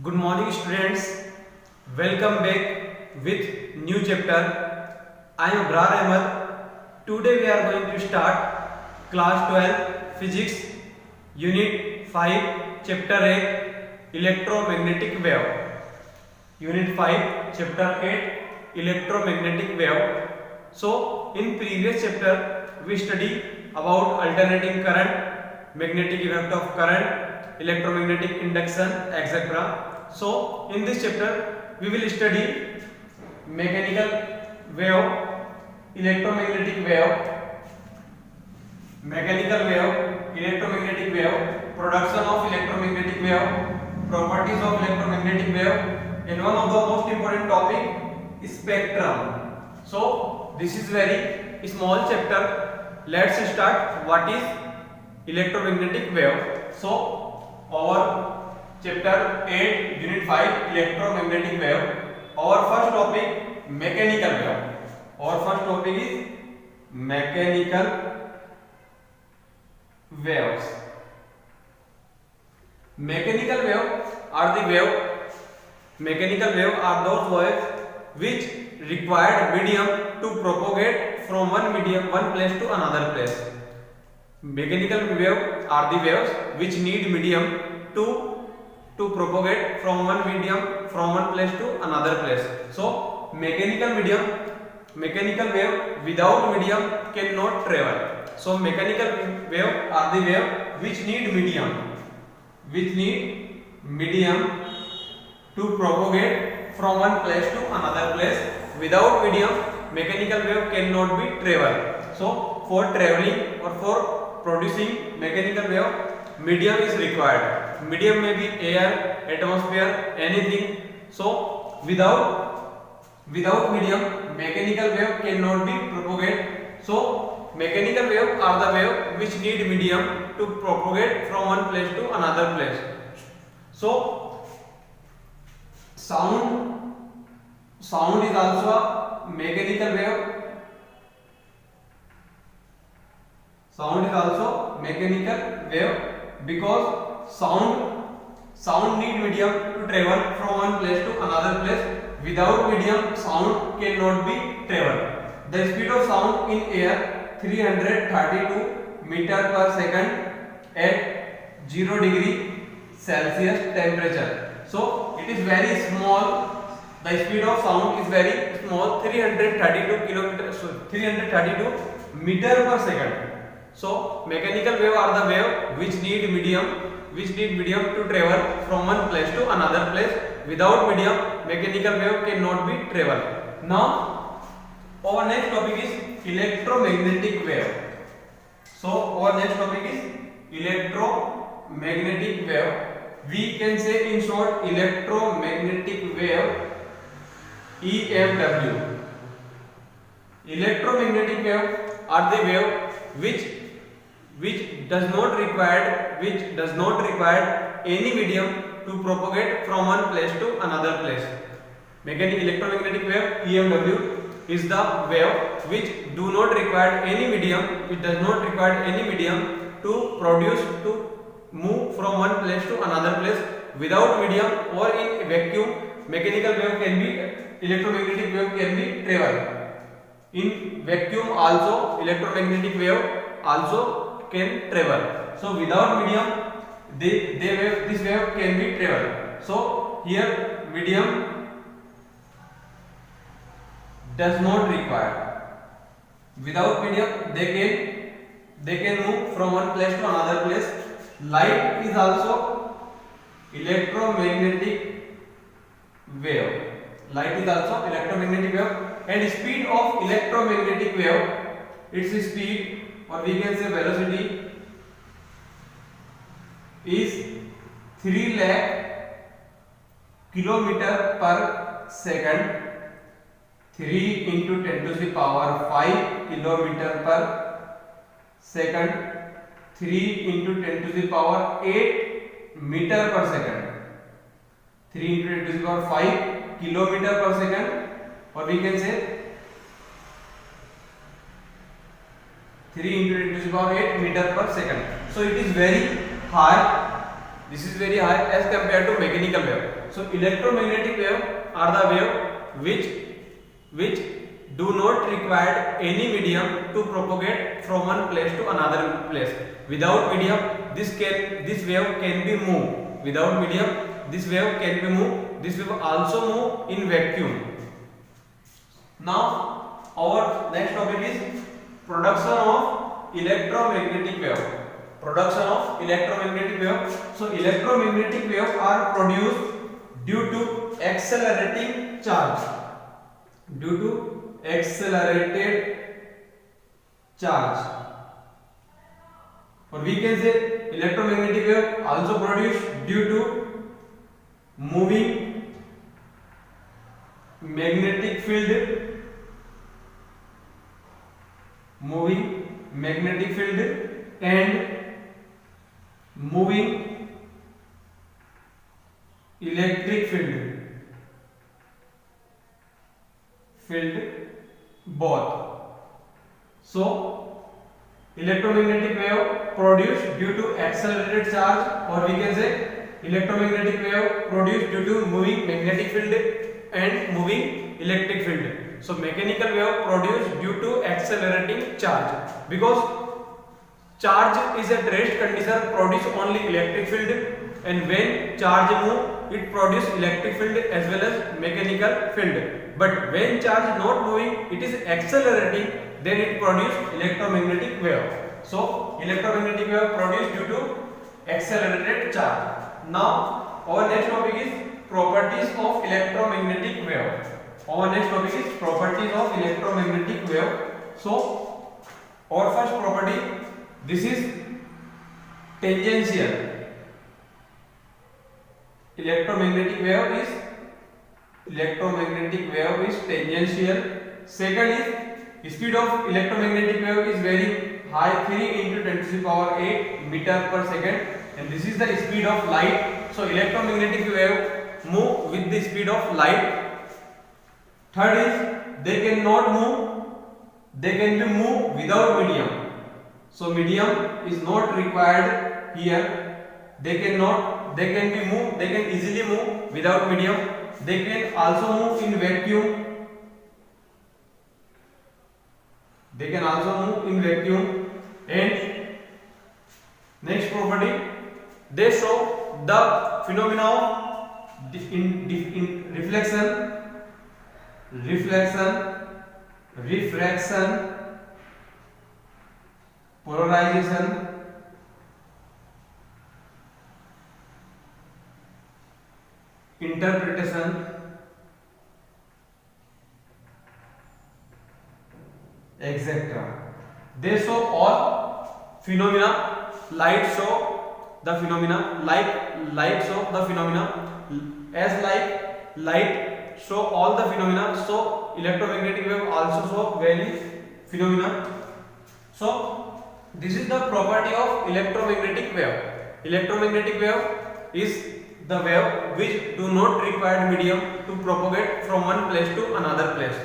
Good morning students. Welcome back with new chapter. I am Abrar Ahmed. Today we are going to start class 12 physics unit 5 chapter 8 electromagnetic wave. Unit 5 chapter 8 electromagnetic wave. So in previous chapter we study about alternating current, magnetic effect of current, electromagnetic induction, etc. So in this chapter we will study mechanical wave, electromagnetic wave, mechanical wave, electromagnetic wave, production of electromagnetic wave, properties of electromagnetic wave, and one of the most important topic is spectrum. So this is very small chapter. Let's start. What is electromagnetic wave? So our chapter 8 unit 5 electromagnetic wave, our first topic mechanical wave. Our first topic is mechanical waves. Mechanical wave are the wave, mechanical wave are those waves which required medium to propagate from one place to another place. Mechanical wave are the waves which need medium to propagate from one place to another place. So mechanical wave without medium cannot travel. So mechanical wave are the wave which need medium to propagate from one place to another place. Without medium, mechanical wave cannot be travel. So for traveling or for producing mechanical wave, medium is required. Medium may be air, atmosphere, anything. So without medium, mechanical wave cannot be propagate. So mechanical wave are the wave which need medium to propagate from one place to another place. So sound is also a mechanical wave. Sound is also mechanical wave because sound need medium to travel from one place to another place. Without medium, sound cannot be travel. The speed of sound in air 332 meter per second at 0 degree Celsius temperature. So it is very small. The speed of sound is very small, 332 meter per second. So mechanical wave are the wave which need medium to travel from one place to another place. Without medium, mechanical wave cannot be travel. Now our next topic is electromagnetic wave. So our next topic is electromagnetic wave. We can say in short electromagnetic wave, EMW. Electromagnetic wave are the wave which does not require any medium to propagate from one place to another place. Electromagnetic wave EMW is the wave which do not require any medium, to move from one place to another place. Without medium or in vacuum, electromagnetic wave can be travel. In vacuum also electromagnetic wave also can travel. So without medium, this wave can be travel. So here medium does not require. Without medium, they can move from one place to another place. Light is also electromagnetic wave. And speed of electromagnetic wave, its speed or we can say velocity is 3 lakh kilometer per second. 3 into 10 to the power 5 kilometer per second. 3 into 10 to the power 8 meter per second. 3 into 10 to the power 5 kilometer per second, or we can say 3 into 10 to the power 8 meter per second. So it is very high This is very high as compared to mechanical wave. So electromagnetic wave are the wave which do not require any medium to propagate from one place to another place. Without medium, this wave can be moved. Without medium, this wave can be moved. This will also move in vacuum. Now our next topic is production of electromagnetic wave. Production of electromagnetic wave. So electromagnetic waves are produced due to accelerating charge. Due to accelerated charge. Or we can say electromagnetic wave also produced due to moving magnetic field. Moving magnetic field and moving electric field both. So electromagnetic wave produced due to accelerated charge, or we can say electromagnetic wave produced due to moving magnetic field and moving electric field. So mechanical wave produced due to accelerating charge, because charge is at rest condition produce only electric field, and when charge move it produce electric field as well as mechanical field. But when charge not moving, it is accelerating, then it produce electromagnetic wave. So electromagnetic wave produced due to accelerated charge. Now our next topic is properties of electromagnetic wave. Our next topic is properties of electromagnetic wave. So our first property, this is tangential. Electromagnetic wave is tangential. Second is speed of electromagnetic wave is very high, 3 into 10 to the power 8 meter per second, and this is the speed of light. So electromagnetic wave move with the speed of light. Third is they cannot move, they can be moved without medium. So medium is not required here. They can be moved, they can easily move without medium. They can also move in vacuum. And next property, they show the phenomena of reflection, refraction, polarization, interpretation, etc. They show all phenomena. Light show the phenomena. Light show the phenomena. As like light show all the phenomena, so electromagnetic wave also show various phenomena. So this is the property of electromagnetic wave. Electromagnetic wave is the wave which do not require medium to propagate from one place to another place.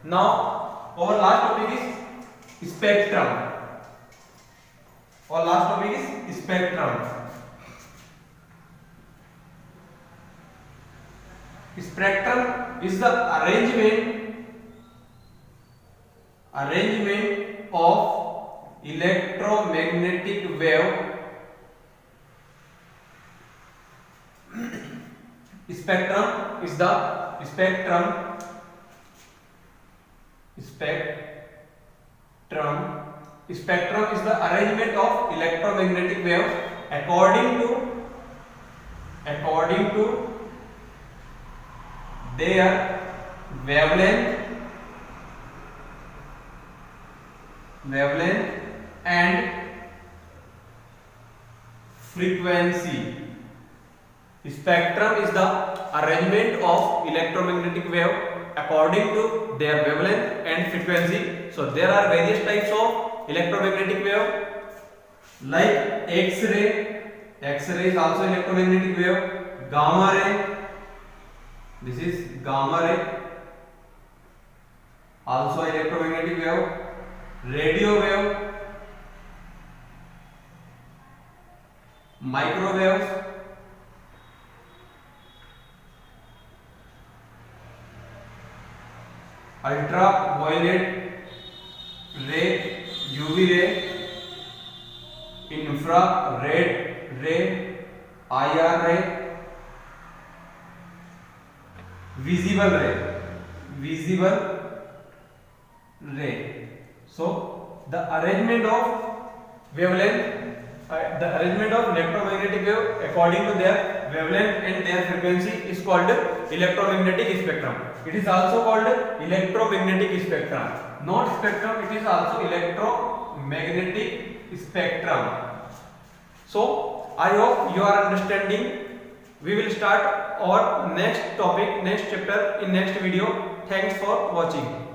Now our last topic is spectrum. Spectrum is the arrangement of electromagnetic wave. Spectrum is the arrangement of electromagnetic waves according to their wavelength and frequency. Spectrum is the arrangement of electromagnetic wave according to their wavelength and frequency. So there are various types of electromagnetic wave, like X-ray. X-ray is also electromagnetic wave. Gamma ray. This is gamma ray, also electromagnetic wave. Radio wave, microwaves, ultraviolet ray, UV ray, infrared ray, IR ray, visible ray. So the arrangement of wavelength, the arrangement of electromagnetic wave according to their wavelength and their frequency is called electromagnetic spectrum. It is also called electromagnetic spectrum. Not spectrum, it is also electromagnetic spectrum. So I hope you are understanding. We will start our next topic, next chapter in next video. Thanks for watching.